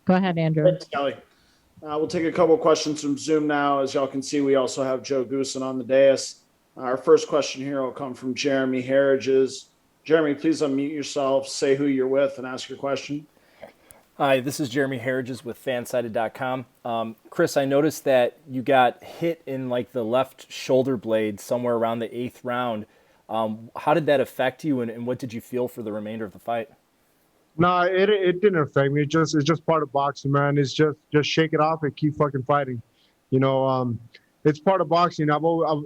Go ahead, Andrew. Thanks, Kelly. We'll take a couple questions from Zoom now. As y'all can see, we also have Joe Goosen on the dais. Our first question here will come from Jeremy Harridges. Jeremy, please unmute yourself, say who you're with, and ask your question. Hi, this is Jeremy Harridges with Fansided.com. Chris, I noticed that you got hit in like the left shoulder blade somewhere around the 8th round. How did that affect you, and what did you feel for the remainder of the fight? No, it didn't affect me. It's just part of boxing, man. It's just shake it off and keep fucking fighting. You know, it's part of boxing.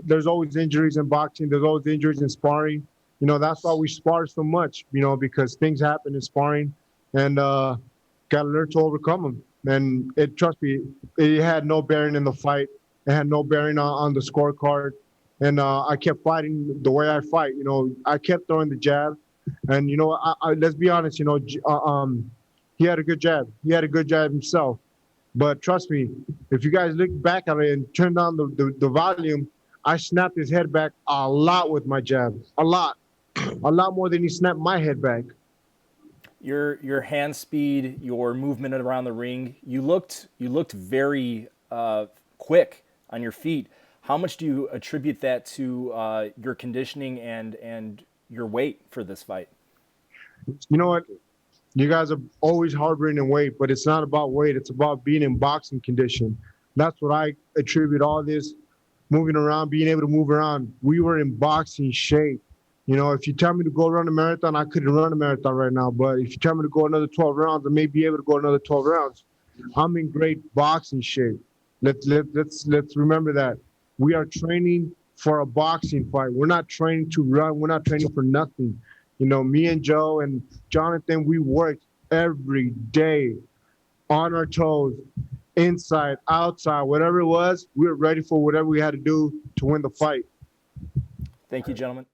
There's always injuries in boxing. There's always injuries in sparring. You know, that's why we spar so much. You know, because things happen in sparring, and gotta learn to overcome them. And trust me, it had no bearing in the fight. It had no bearing on the scorecard. And I kept fighting the way I fight. You know, I kept throwing the jab. And let's be honest. He had a good jab. He had a good jab himself. But trust me, if you guys look back at it and turn down the volume, I snapped his head back a lot with my jab. A lot more than he snapped my head back. Your hand speed, your movement around the ring, you looked very quick on your feet. How much do you attribute that to your conditioning and your weight for this fight? You know what? You guys are always harboring in weight, but it's not about weight. It's about being in boxing condition. That's what I attribute all this moving around, being able to move around. We were in boxing shape. You know, if you tell me to go run a marathon, I couldn't run a marathon right now. But if you tell me to go another 12 rounds, I may be able to go another 12 rounds. I'm in great boxing shape. Let's remember that. We are training for a boxing fight. We're not training to run. We're not training for nothing. You know, me and Joe and Jonathan, we worked every day on our toes, inside, outside, whatever it was. We were ready for whatever we had to do to win the fight. Thank you, gentlemen.